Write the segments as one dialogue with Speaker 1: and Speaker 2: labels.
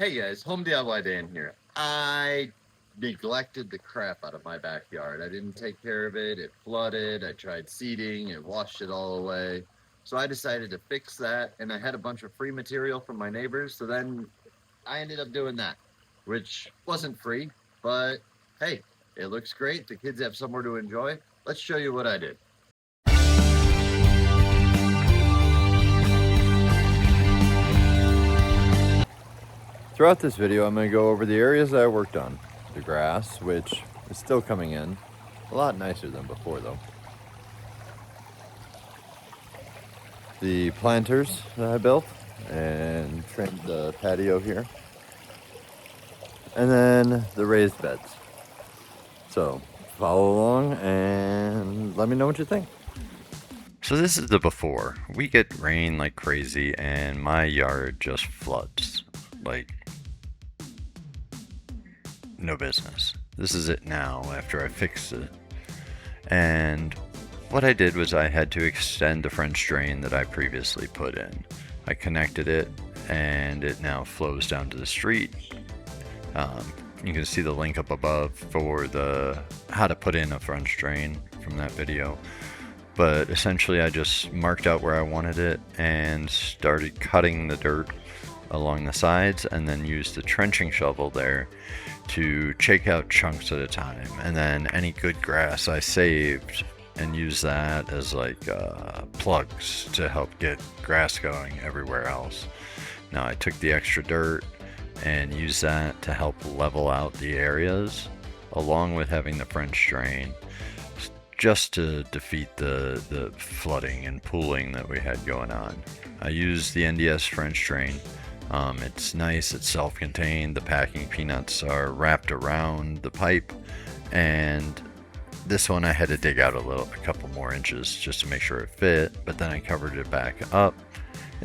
Speaker 1: Hey guys, Home DIY Dan here. I neglected the crap out of my backyard. I didn't take care of it. It flooded. I tried seeding. It washed it all away. So I decided to fix that, and I had a bunch of free material from my neighbors. So then I ended up doing that, which wasn't free, but hey, it looks great. The kids have somewhere to enjoy. Let's show you what I did. Throughout this video, I'm going to go over the areas that I worked on. The grass, which is still coming in. A lot nicer than before, though. The planters that I built and trimmed the patio here. And then the raised beds. So, follow along and let me know what you think. So this is the before. We get rain like crazy and my yard just floods. Like, no business. This is it now after I fixed it. And what I did was I had to extend the French drain that I previously put in. I connected it and it now flows down to the street. You can see the link up above for the how to put in a French drain from that video. But essentially I just marked out where I wanted it and started cutting the dirt along the sides and then used the trenching shovel there to shake out chunks at a time. And then any good grass I saved and used that as like plugs to help get grass going everywhere else. Now I took the extra dirt and used that to help level out the areas along with having the French drain, just to defeat the flooding and pooling that we had going on. I used the NDS French drain. It's nice, it's self-contained, the packing peanuts are wrapped around the pipe, and this one I had to dig out a couple more inches just to make sure it fit, but then I covered it back up.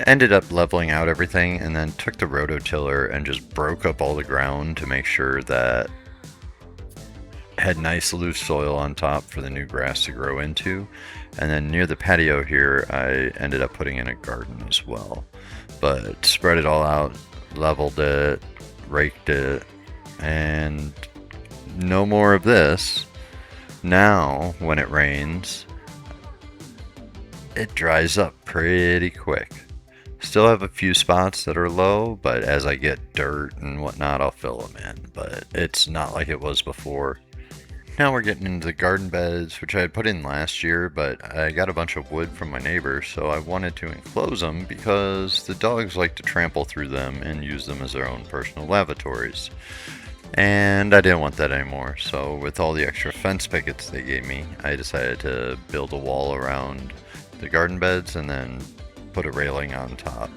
Speaker 1: Ended up leveling out everything and then took the rototiller and just broke up all the ground to make sure that had nice loose soil on top for the new grass to grow into. And then near the patio here I ended up putting in a garden as well, but spread it all out, leveled it, raked it, and no more of this. Now when it rains it dries up pretty quick. Still have a few spots that are low, but as I get dirt and whatnot I'll fill them in, but it's not like it was before. Now we're getting into the garden beds, which I had put in last year, but I got a bunch of wood from my neighbor, so I wanted to enclose them because the dogs like to trample through them and use them as their own personal lavatories. And I didn't want that anymore, so with all the extra fence pickets they gave me, I decided to build a wall around the garden beds and then put a railing on top.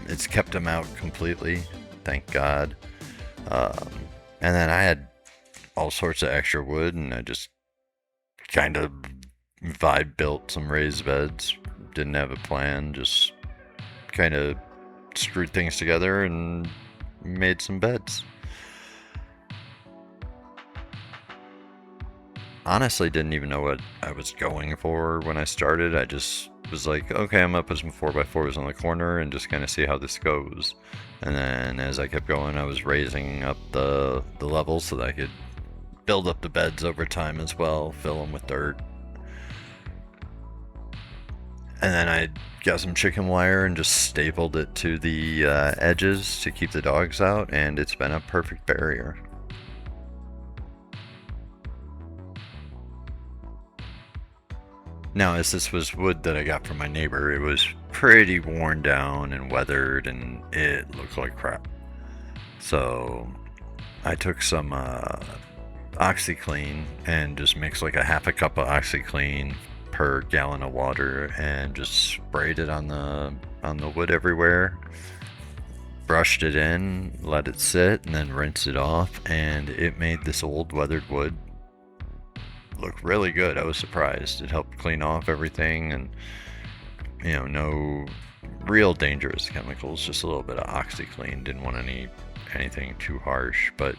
Speaker 1: It's kept them out completely, thank God. And then I had all sorts of extra wood and I just kind of vibe built some raised beds. Didn't have a plan, just kind of screwed things together and made some beds. Honestly, didn't even know what I was going for when I started. I just was like, okay, I'm gonna put some 4x4s on the corner and just kind of see how this goes. And then as I kept going, I was raising up the levels so that I could build up the beds over time as well, fill them with dirt. And then I got some chicken wire and just stapled it to the edges to keep the dogs out, and it's been a perfect barrier. Now, as this was wood that I got from my neighbor, it was pretty worn down and weathered and it looked like crap. So I took some OxyClean and just mixed like a half a cup of OxyClean per gallon of water and just sprayed it on the wood everywhere. Brushed it in, let it sit, and then rinsed it off, and it made this old weathered wood look really good. I was surprised. It helped clean off everything, and no real dangerous chemicals, just a little bit of OxyClean. Didn't want anything too harsh, but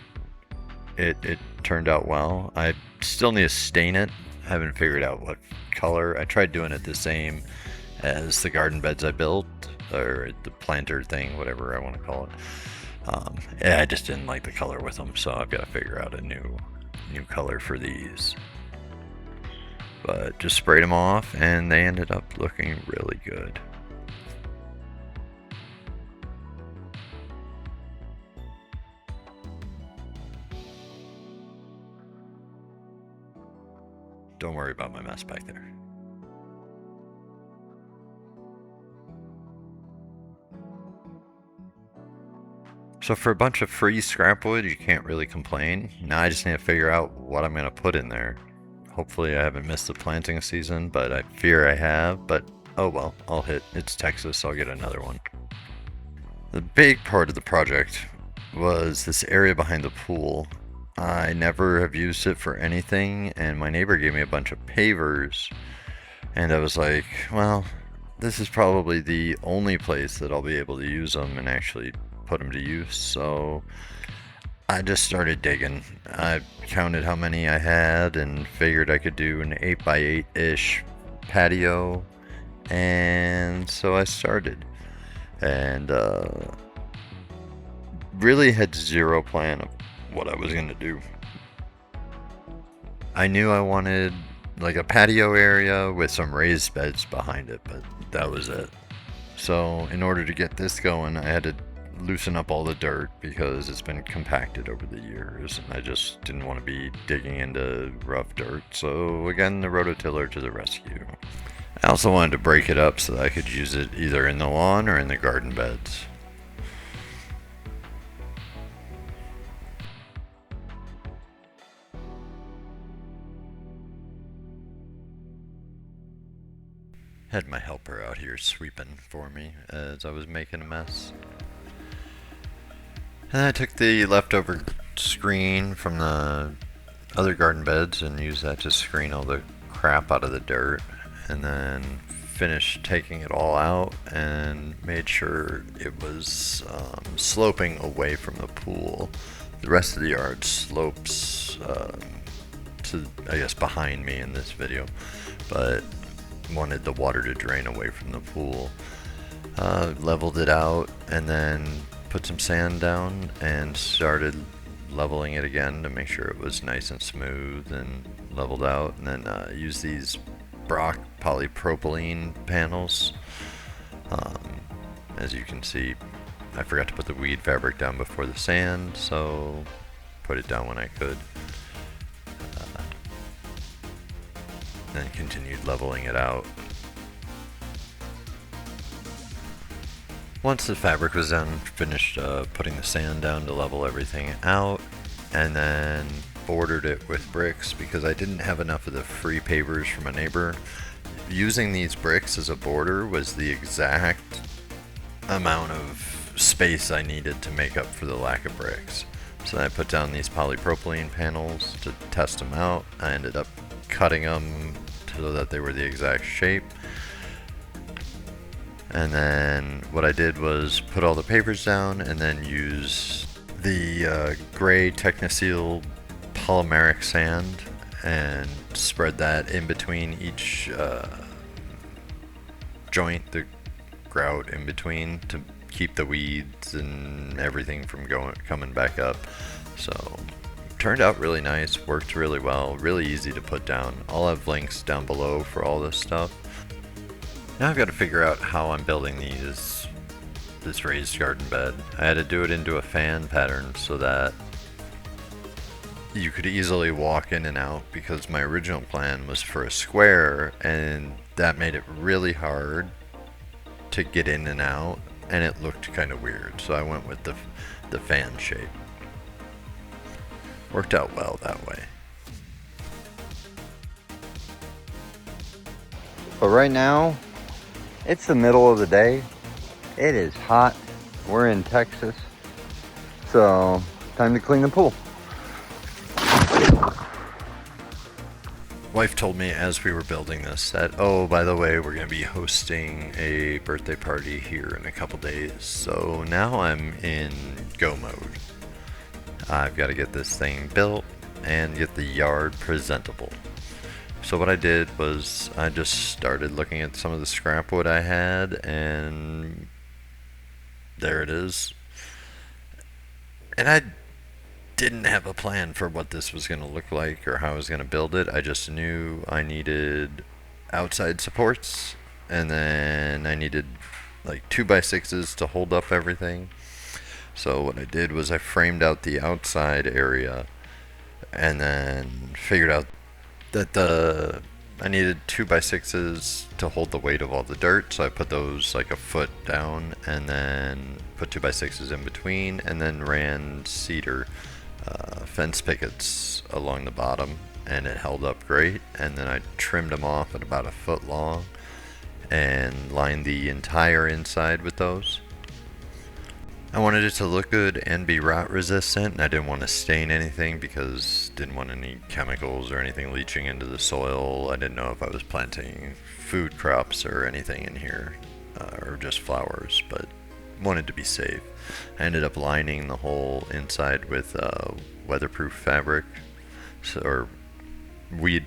Speaker 1: it turned out well. I still need to stain it. I haven't figured out what color. I tried doing it the same as the garden beds I built, or the planter thing, whatever I want to call it. Yeah, I just didn't like the color with them, so I've got to figure out a new color for these. But just sprayed them off, and they ended up looking really good. Don't worry about my mess back there. So for a bunch of free scrap wood, you can't really complain. Now I just need to figure out what I'm going to put in there. Hopefully I haven't missed the planting season, but I fear I have. But oh well, I'll hit. It's Texas, so I'll get another one. The big part of the project was this area behind the pool. I never have used it for anything, and my neighbor gave me a bunch of pavers, and I was like, well, this is probably the only place that I'll be able to use them and actually put them to use. So I just started digging. I counted how many I had and figured I could do an 8x8 ish patio, and so I started, and really had zero plan of what I was gonna do. I knew I wanted like a patio area with some raised beds behind it, but that was it. So in order to get this going, I had to loosen up all the dirt because it's been compacted over the years, and I just didn't want to be digging into rough dirt. So again, the rototiller to the rescue. I also wanted to break it up so that I could use it either in the lawn or in the garden beds. Had my helper out here sweeping for me as I was making a mess. And I took the leftover screen from the other garden beds and used that to screen all the crap out of the dirt, and then finished taking it all out and made sure it was sloping away from the pool. The rest of the yard slopes to, I guess, behind me in this video, but wanted the water to drain away from the pool. Leveled it out and then put some sand down and started leveling it again to make sure it was nice and smooth and leveled out, and then use these Brock polypropylene panels. As you can see, I forgot to put the weed fabric down before the sand, so put it down when I could. Then continued leveling it out. Once the fabric was done, finished putting the sand down to level everything out, and then bordered it with bricks because I didn't have enough of the free pavers from a neighbor. Using these bricks as a border was the exact amount of space I needed to make up for the lack of bricks. So I put down these polypropylene panels to test them out. I ended up cutting them so that they were the exact shape. And then what I did was put all the pavers down and then use the gray Technoseal polymeric sand and spread that in between each joint, the grout in between, to keep the weeds and everything from coming back up. So turned out really nice, worked really well, really easy to put down. I'll have links down below for all this stuff. Now I've got to figure out how I'm building this raised garden bed. I had to do it into a fan pattern so that you could easily walk in and out, because my original plan was for a square, and that made it really hard to get in and out, and it looked kind of weird. So I went with the fan shape. Worked out well that way.
Speaker 2: But right now, it's the middle of the day. It is hot. We're in Texas. So, time to clean the pool.
Speaker 1: Wife told me as we were building this that, oh, by the way, we're going to be hosting a birthday party here in a couple days. So now I'm in go mode. I've got to get this thing built and get the yard presentable. So what I did was I just started looking at some of the scrap wood I had, and there it is. And I didn't have a plan for what this was going to look like or how I was going to build it. I just knew I needed outside supports, and then I needed like 2x6s to hold up everything. So what I did was I framed out the outside area and then figured out that I needed 2x6s to hold the weight of all the dirt, so I put those like a foot down and then put 2x6s in between, and then ran cedar fence pickets along the bottom, and it held up great. And then I trimmed them off at about a foot long and lined the entire inside with those. I wanted it to look good and be rot resistant, and I didn't want to stain anything because didn't want any chemicals or anything leaching into the soil. I didn't know if I was planting food crops or anything in here, or just flowers, but wanted to be safe. I ended up lining the whole inside with weatherproof fabric, or weed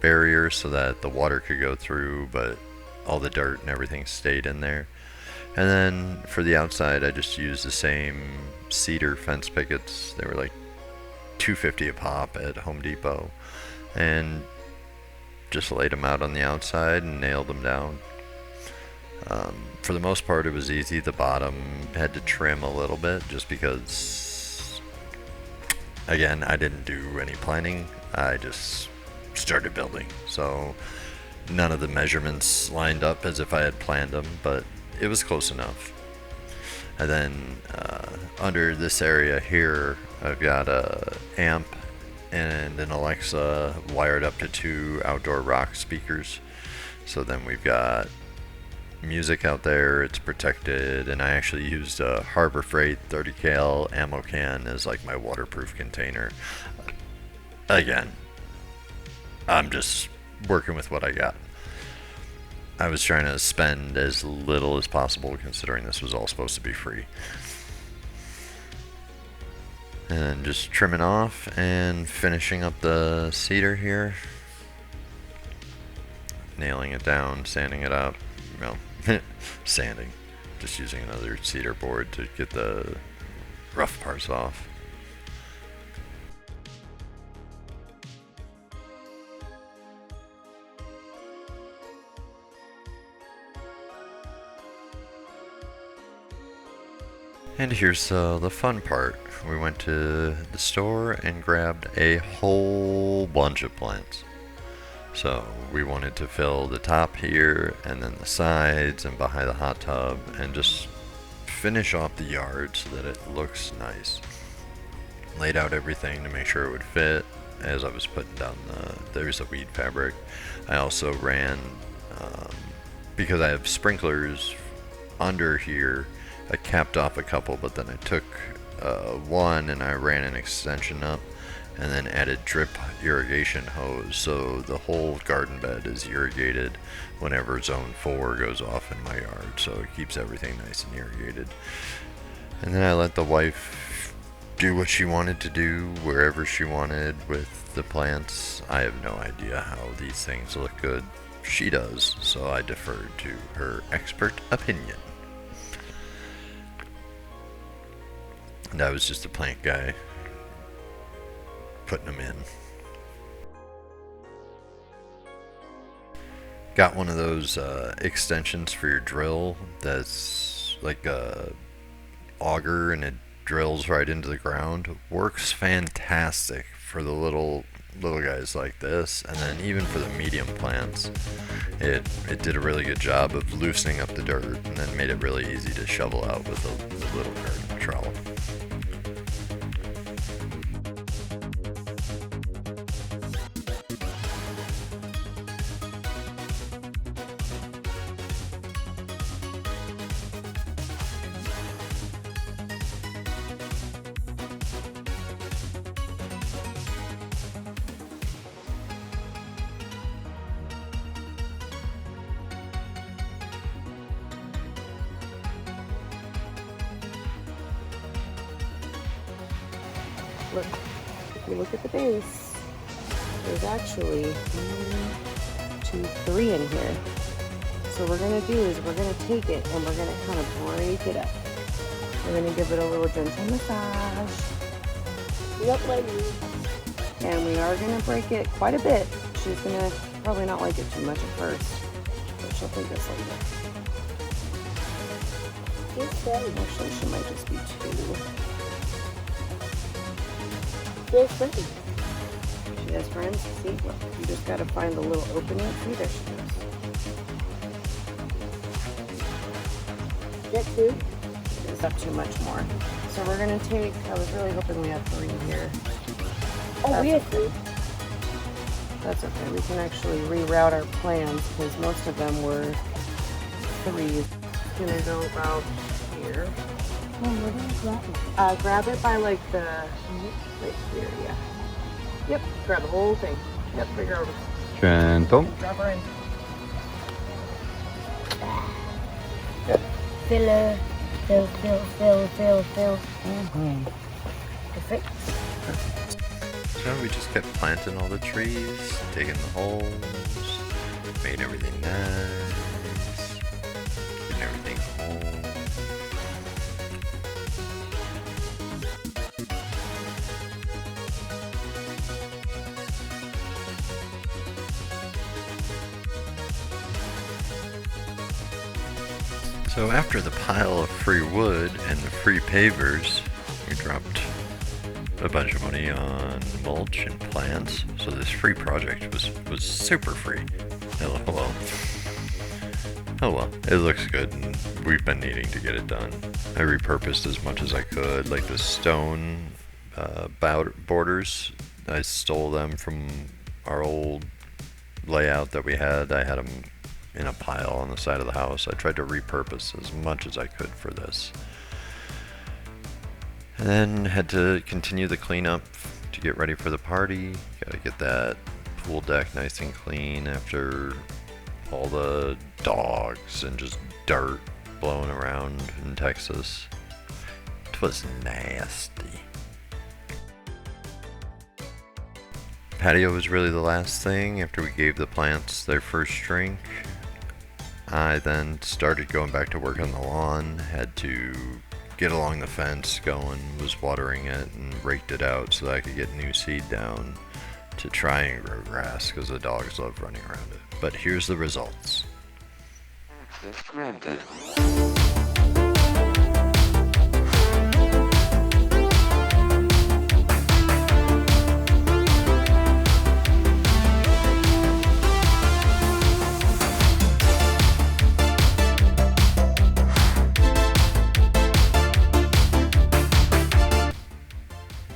Speaker 1: barrier, so that the water could go through, but all the dirt and everything stayed in there. And then for the outside, I just used the same cedar fence pickets. They were like $2.50 a pop at Home Depot, and just laid them out on the outside and nailed them down. For the most part, it was easy. The bottom had to trim a little bit just because, again, I didn't do any planning. I just started building. So none of the measurements lined up as if I had planned them, but it was close enough. And then under this area here, I've got a amp and an Alexa wired up to 2 outdoor rock speakers. So then we've got music out there, it's protected, and I actually used a Harbor Freight 30 cal ammo can as like my waterproof container. Again, I'm just working with what I got. I was trying to spend as little as possible considering this was all supposed to be free. And then just trimming off and finishing up the cedar here. Nailing it down, sanding it up. Well, sanding. Just using another cedar board to get the rough parts off. And here's the fun part. We went to the store and grabbed a whole bunch of plants. So we wanted to fill the top here and then the sides and behind the hot tub and just finish off the yard so that it looks nice. Laid out everything to make sure it would fit as I was putting down there's a weed fabric. I also ran, because I have sprinklers under here, I capped off a couple, but then I took one and I ran an extension up and then added drip irrigation hose, so the whole garden bed is irrigated whenever zone 4 goes off in my yard, so it keeps everything nice and irrigated. And then I let the wife do what she wanted to do wherever she wanted with the plants. I have no idea how these things look good. She does, so I deferred to her expert opinion. And I was just a plant guy putting them in. Got one of those extensions for your drill that's like a auger and it drills right into the ground. Works fantastic for the little guys like this, and then even for the medium plants, it did a really good job of loosening up the dirt and then made it really easy to shovel out with the little garden trowel.
Speaker 3: Look, if you look at the base, there's actually 1, 2, 3 in here. So what we're gonna do is we're gonna take it and we're gonna kind of break it up. We're gonna give it a little gentle massage.
Speaker 4: Yep, lady.
Speaker 3: And we are gonna break it quite a bit. She's gonna probably not like it too much at first, but she'll think it's later. Actually, she might just be too.
Speaker 4: There's friends.
Speaker 3: She has friends. See, look, you just gotta find the little opening. See, there she goes.
Speaker 4: Get two.
Speaker 3: It's up too much more. So we're gonna take. I was really hoping we had 3 here.
Speaker 4: Oh, we have three.
Speaker 3: That's okay. We can actually reroute our plans because most of them were 3s. Gonna go about here.
Speaker 4: Oh, where do I grab it?
Speaker 3: Grab it by like the right here. Yeah. Yep. Grab the whole thing. Yep. Bring her over.
Speaker 2: Gentle.
Speaker 3: Drop her in.
Speaker 4: Fill. Perfect.
Speaker 1: So we just kept planting all the trees, digging the holes, made everything nice, getting everything home. So after the pile of free wood and the free pavers, we dropped a bunch of money on mulch and plants. So this free project was super free. Oh well, it looks good and we've been needing to get it done. I repurposed as much as I could, like the stone borders. I stole them from our old layout that we had. I had them in a pile on the side of the house. I tried to repurpose as much as I could for this. And then had to continue the cleanup to get ready for the party. Gotta get that pool deck nice and clean after all the dogs and just dirt blowing around in Texas. It was nasty. Patio was really the last thing after we gave the plants their first drink. I then started going back to work on the lawn, had to get along the fence going, was watering it and raked it out so that I could get new seed down to try and grow grass because the dogs love running around it. But here's the results.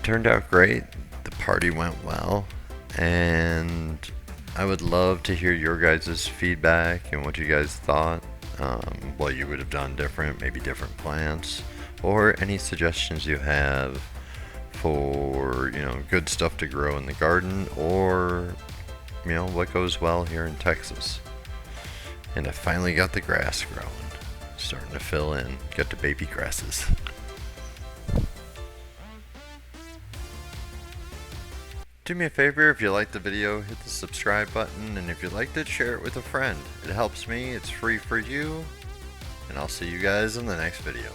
Speaker 1: Turned out great. The party went well, and I would love to hear your guys' feedback and what you guys thought, what you would have done different, maybe different plants, or any suggestions you have for, good stuff to grow in the garden, or, what goes well here in Texas. And I finally got the grass growing, starting to fill in, get the baby grasses. Do me a favor, if you liked the video, hit the subscribe button, and if you liked it, share it with a friend. It helps me, it's free for you, and I'll see you guys in the next video.